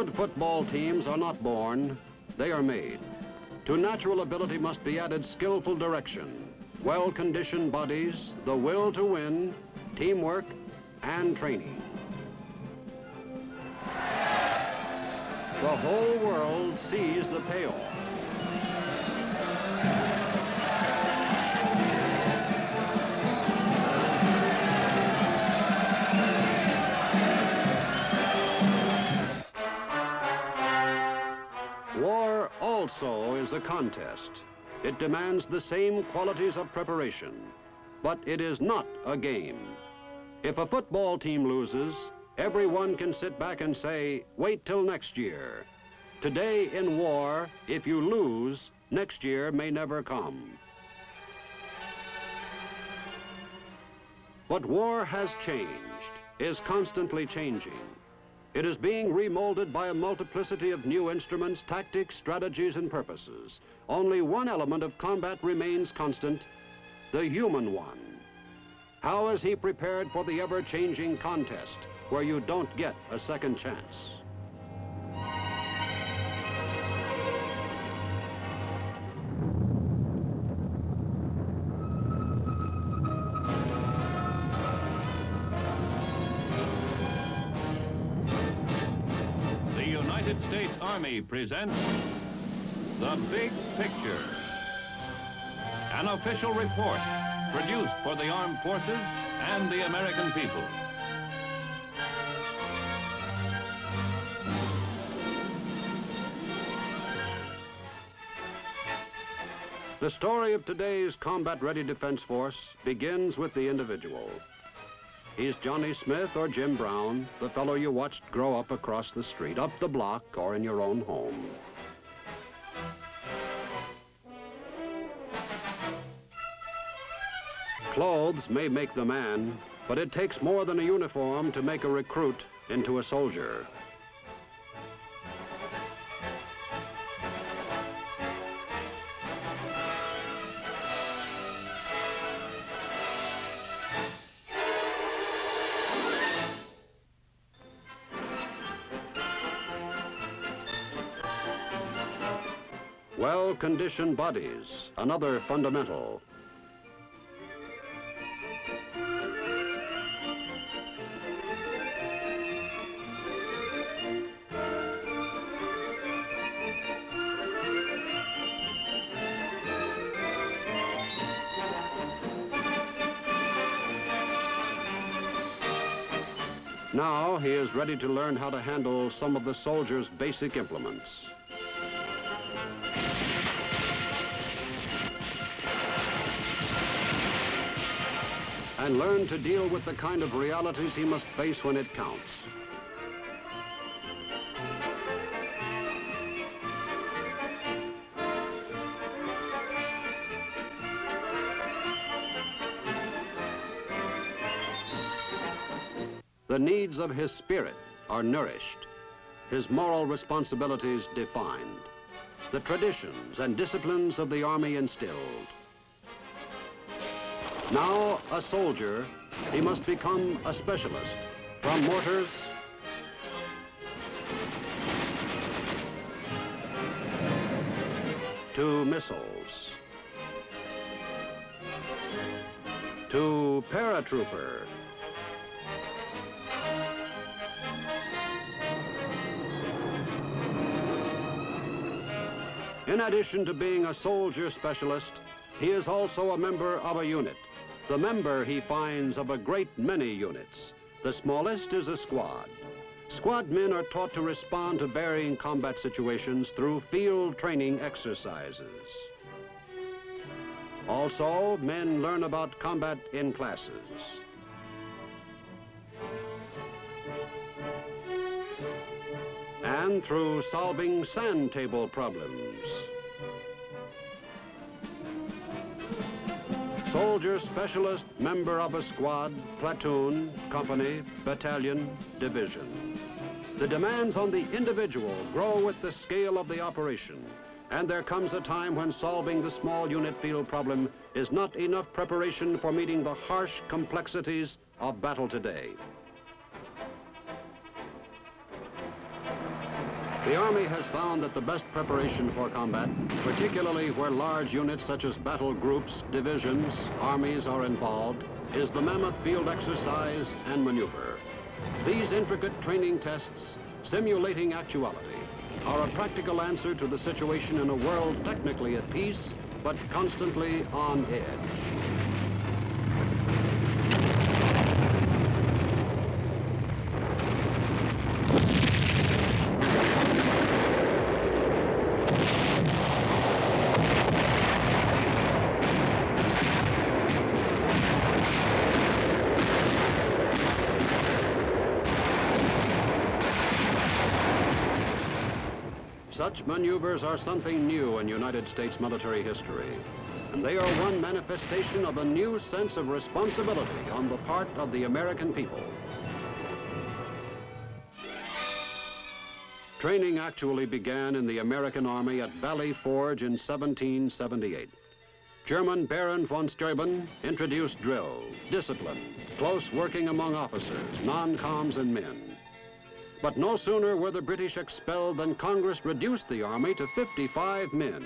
Good football teams are not born, they are made. To natural ability must be added skillful direction, well-conditioned bodies, the will to win, teamwork, and training. The whole world sees the payoff. War also is a contest. It demands the same qualities of preparation, but it is not a game. If a football team loses, everyone can sit back and say, wait till next year. Today in war, if you lose, next year may never come. But war has changed, is constantly changing. It is being remolded by a multiplicity of new instruments, tactics, strategies, and purposes. Only one element of combat remains constant, the human one. How is he prepared for the ever-changing contest where you don't get a second chance? The United States Army presents The Big Picture, an official report produced for the armed forces and the American people. The story of today's combat-ready defense force begins with the individual. He's Johnny Smith or Jim Brown, the fellow you watched grow up across the street, up the block, or in your own home. Clothes may make the man, but it takes more than a uniform to make a recruit into a soldier. Well-conditioned bodies, another fundamental. Now he is ready to learn how to handle some of the soldier's basic implements. And learn to deal with the kind of realities he must face when it counts. The needs of his spirit are nourished, his moral responsibilities defined, the traditions and disciplines of the Army instilled. Now, a soldier, he must become a specialist, from mortars to missiles to paratrooper In addition to being a soldier specialist, he is also a member of a unit. The member, he finds, of a great many units. The smallest is a squad. Squad men are taught to respond to varying combat situations through field training exercises. Also, men learn about combat in classes. And through solving sand table problems. Soldier specialist, member of a squad, platoon, company, battalion, division. The demands on the individual grow with the scale of the operation, and there comes a time when solving the small unit field problem is not enough preparation for meeting the harsh complexities of battle today. The Army has found that the best preparation for combat, particularly where large units such as battle groups, divisions, armies are involved, is the mammoth field exercise and maneuver. These intricate training tests, simulating actuality, are a practical answer to the situation in a world technically at peace, but constantly on edge. Such maneuvers are something new in United States military history, and they are one manifestation of a new sense of responsibility on the part of the American people. Training actually began in the American Army at Valley Forge in 1778. German Baron von Steuben introduced drill, discipline, close working among officers, non-coms and men. But no sooner were the British expelled than Congress reduced the Army to 55 men,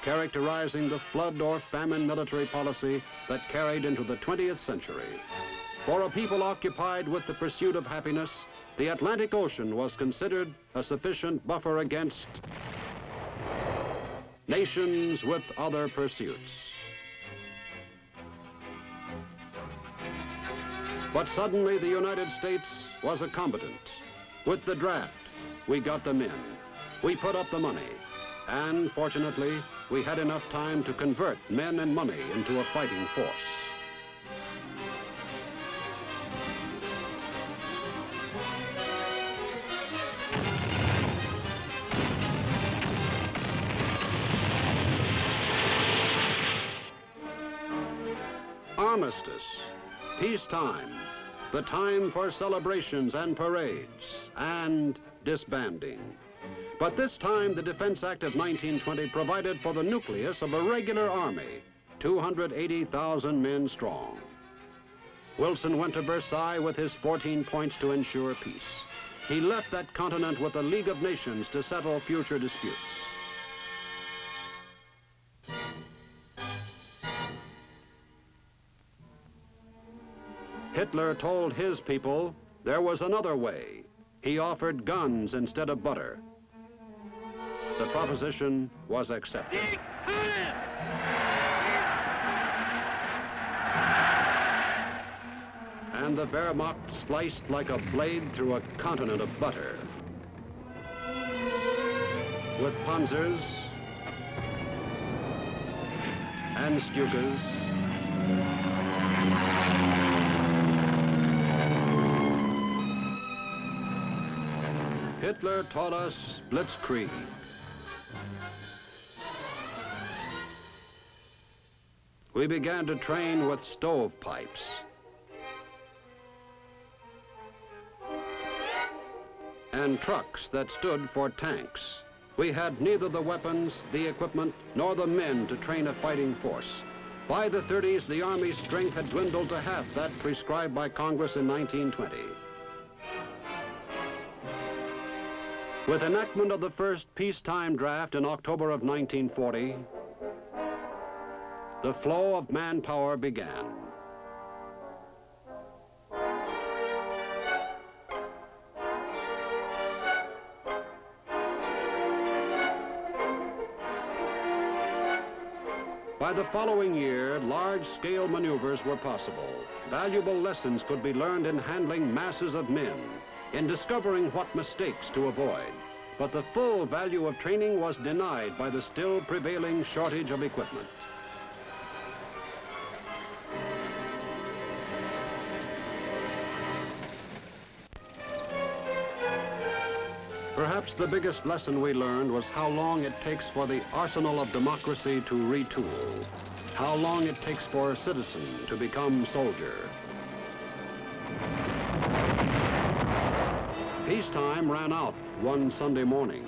characterizing the flood or famine military policy that carried into the 20th century. For a people occupied with the pursuit of happiness, the Atlantic Ocean was considered a sufficient buffer against nations with other pursuits. But suddenly the United States was a combatant. With the draft, we got them in. We put up the money. And fortunately, we had enough time to convert men and money into a fighting force. Armistice, peacetime, the time for celebrations and parades and disbanding. But this time, the Defense Act of 1920 provided for the nucleus of a regular army, 280,000 men strong. Wilson went to Versailles with his 14 points to ensure peace. He left that continent with a League of Nations to settle future disputes. Hitler told his people there was another way. He offered guns instead of butter. The proposition was accepted. And the Wehrmacht sliced like a blade through a continent of butter. With Panzers and Stukas, Hitler taught us blitzkrieg. We began to train with stovepipes. And trucks that stood for tanks. We had neither the weapons, the equipment, nor the men to train a fighting force. By the 30s, the Army's strength had dwindled to half that prescribed by Congress in 1920. With enactment of the first peacetime draft in October of 1940, the flow of manpower began. By the following year, large-scale maneuvers were possible. Valuable lessons could be learned in handling masses of men, in discovering what mistakes to avoid. But the full value of training was denied by the still prevailing shortage of equipment. Perhaps the biggest lesson we learned was how long it takes for the arsenal of democracy to retool, how long it takes for a citizen to become soldier. Peacetime ran out one Sunday morning.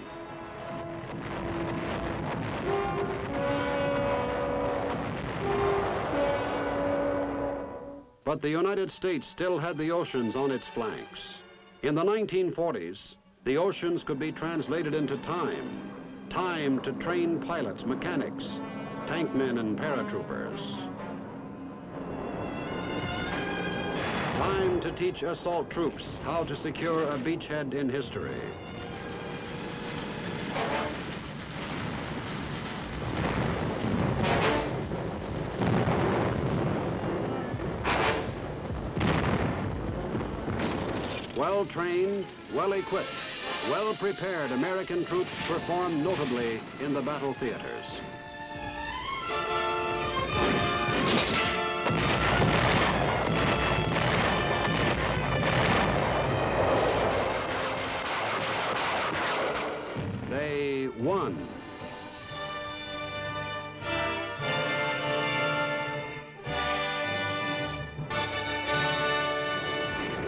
But the United States still had the oceans on its flanks. In the 1940s, the oceans could be translated into time. Time to train pilots, mechanics, tankmen and paratroopers. Time to teach assault troops how to secure a beachhead in history. Well-trained, well-equipped, well-prepared American troops perform notably in the battle theaters. They won.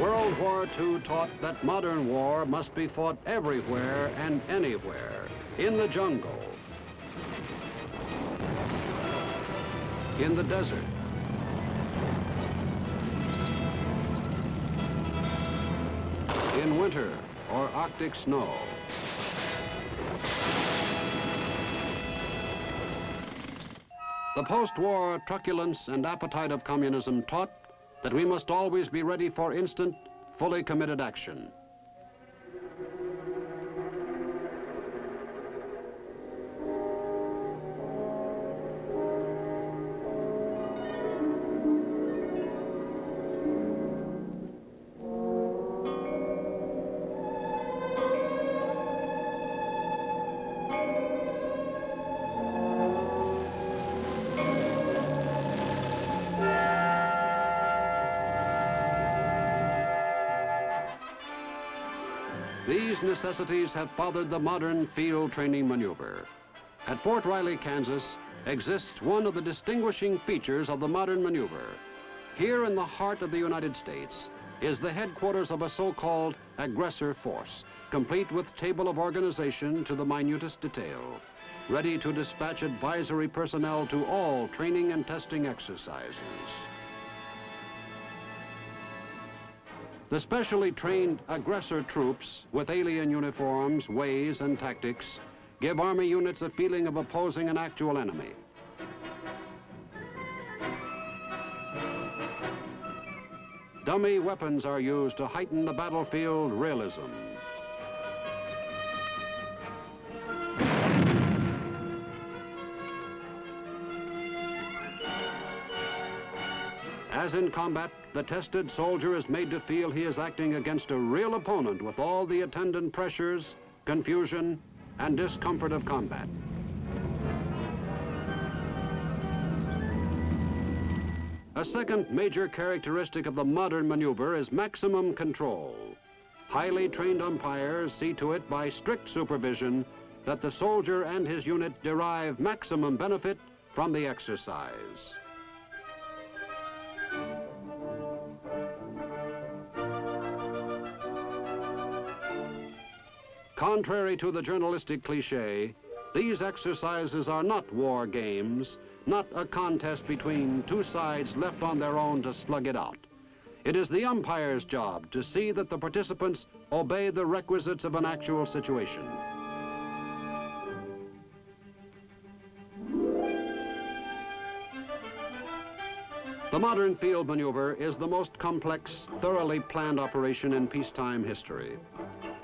World War II taught that modern war must be fought everywhere and anywhere, in the jungle, in the desert, in winter or Arctic snow. The post-war truculence and appetite of communism taught that we must always be ready for instant, fully committed action. These necessities have fathered the modern field training maneuver. At Fort Riley, Kansas, exists one of the distinguishing features of the modern maneuver. Here in the heart of the United States is the headquarters of a so-called aggressor force, complete with table of organization to the minutest detail, ready to dispatch advisory personnel to all training and testing exercises. The specially trained aggressor troops with alien uniforms, ways, and tactics give Army units a feeling of opposing an actual enemy. Dummy weapons are used to heighten the battlefield realism. As in combat, the tested soldier is made to feel he is acting against a real opponent with all the attendant pressures, confusion, and discomfort of combat. A second major characteristic of the modern maneuver is maximum control. Highly trained umpires see to it by strict supervision that the soldier and his unit derive maximum benefit from the exercise. Contrary to the journalistic cliche, these exercises are not war games, not a contest between two sides left on their own to slug it out. It is the umpire's job to see that the participants obey the requisites of an actual situation. The modern field maneuver is the most complex, thoroughly planned operation in peacetime history.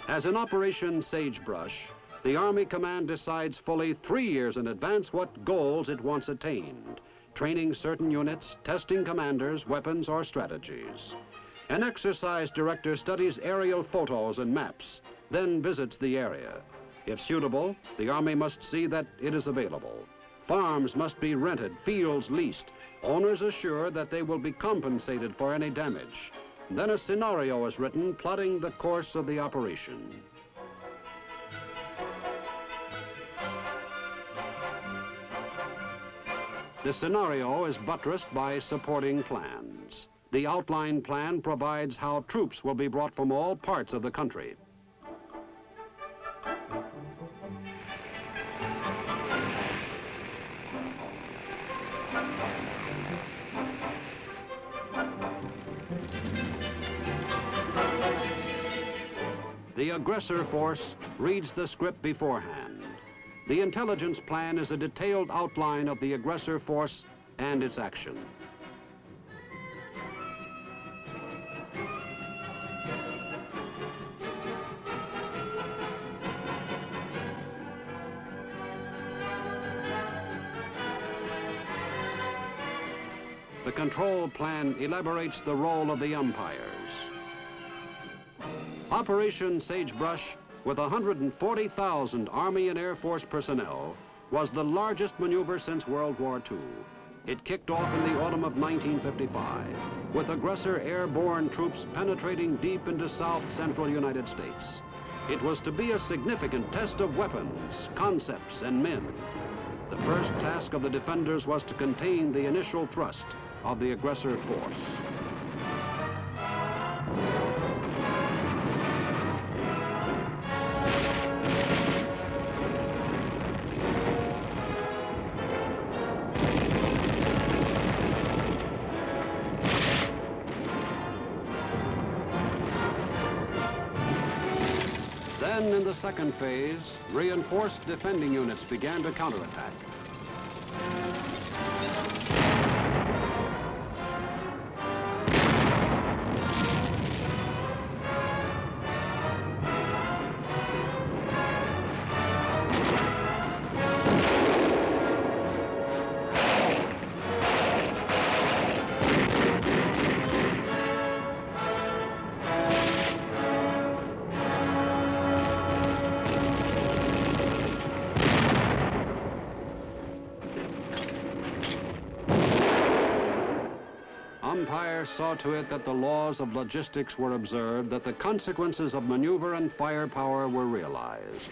As in Operation Sagebrush, the Army Command decides fully 3 years in advance what goals it wants attained, training certain units, testing commanders, weapons, or strategies. An exercise director studies aerial photos and maps, then visits the area. If suitable, the Army must see that it is available. Farms must be rented, fields leased. Owners assure that they will be compensated for any damage. Then a scenario is written plotting the course of the operation. The scenario is buttressed by supporting plans. The outline plan provides how troops will be brought from all parts of the country. The aggressor force reads the script beforehand. The intelligence plan is a detailed outline of the aggressor force and its action. The control plan elaborates the role of the umpires. Operation Sagebrush, with 140,000 Army and Air Force personnel, was the largest maneuver since World War II. It kicked off in the autumn of 1955, with aggressor airborne troops penetrating deep into south-central United States. It was to be a significant test of weapons, concepts, and men. The first task of the defenders was to contain the initial thrust of the aggressor force. Then, in the second phase, reinforced defending units began to counterattack. Umpires saw to it that the laws of logistics were observed, that the consequences of maneuver and firepower were realized.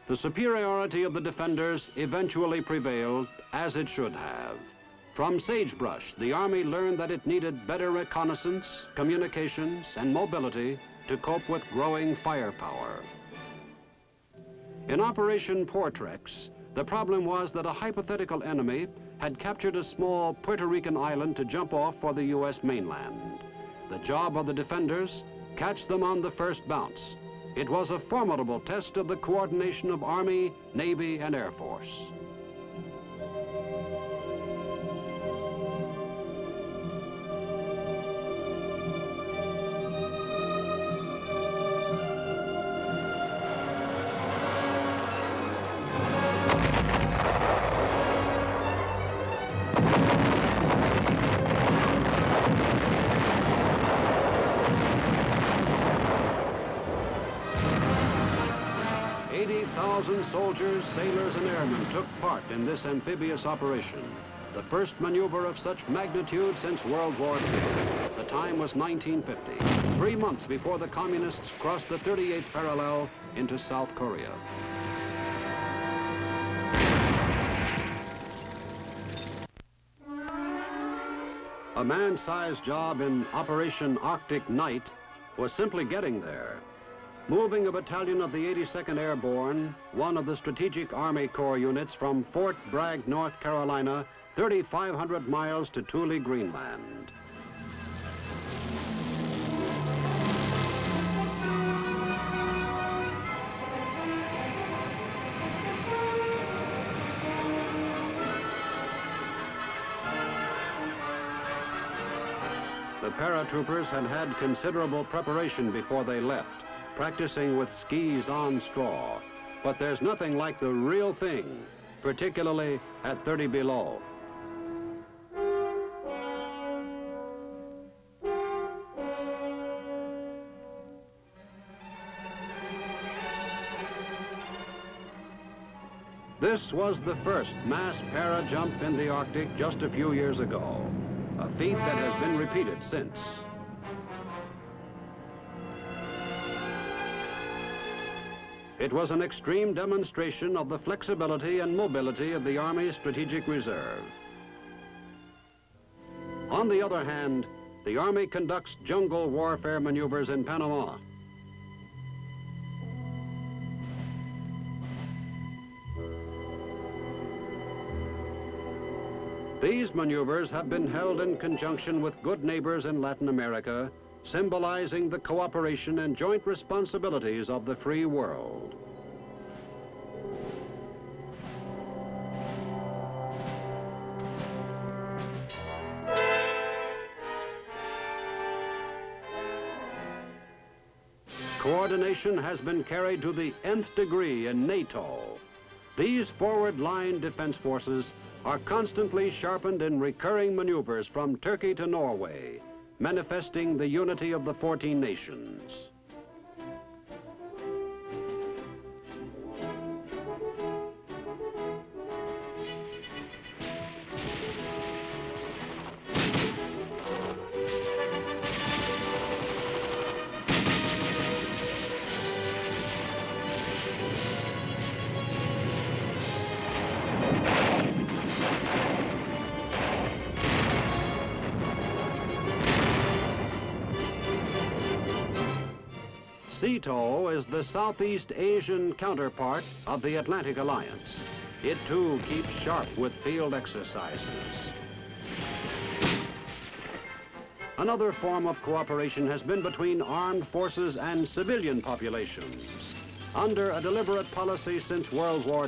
The superiority of the defenders eventually prevailed, as it should have. From Sagebrush, the Army learned that it needed better reconnaissance, communications, and mobility to cope with growing firepower. In Operation Portrex, the problem was that a hypothetical enemy had captured a small Puerto Rican island to jump off for the U.S. mainland. The job of the defenders, catch them on the first bounce. It was a formidable test of the coordination of Army, Navy, and Air Force. Soldiers, sailors, and airmen took part in this amphibious operation, the first maneuver of such magnitude since World War II. The time was 1950, 3 months before the Communists crossed the 38th parallel into South Korea. A man-sized job in Operation Arctic Night was simply getting there. Moving a battalion of the 82nd Airborne, one of the Strategic Army Corps units, from Fort Bragg, North Carolina, 3,500 miles to Thule, Greenland. The paratroopers had had considerable preparation before they left, practicing with skis on straw. But there's nothing like the real thing, particularly at 30 below. This was the first mass para-jump in the Arctic just a few years ago, a feat that has been repeated since. It was an extreme demonstration of the flexibility and mobility of the Army's Strategic Reserve. On the other hand, the Army conducts jungle warfare maneuvers in Panama. These maneuvers have been held in conjunction with good neighbors in Latin America, symbolizing the cooperation and joint responsibilities of the free world. Coordination has been carried to the nth degree in NATO. These forward line defense forces are constantly sharpened in recurring maneuvers from Turkey to Norway, manifesting the unity of the 14 nations. SEATO is the Southeast Asian counterpart of the Atlantic Alliance. It too keeps sharp with field exercises. Another form of cooperation has been between armed forces and civilian populations. Under a deliberate policy since World War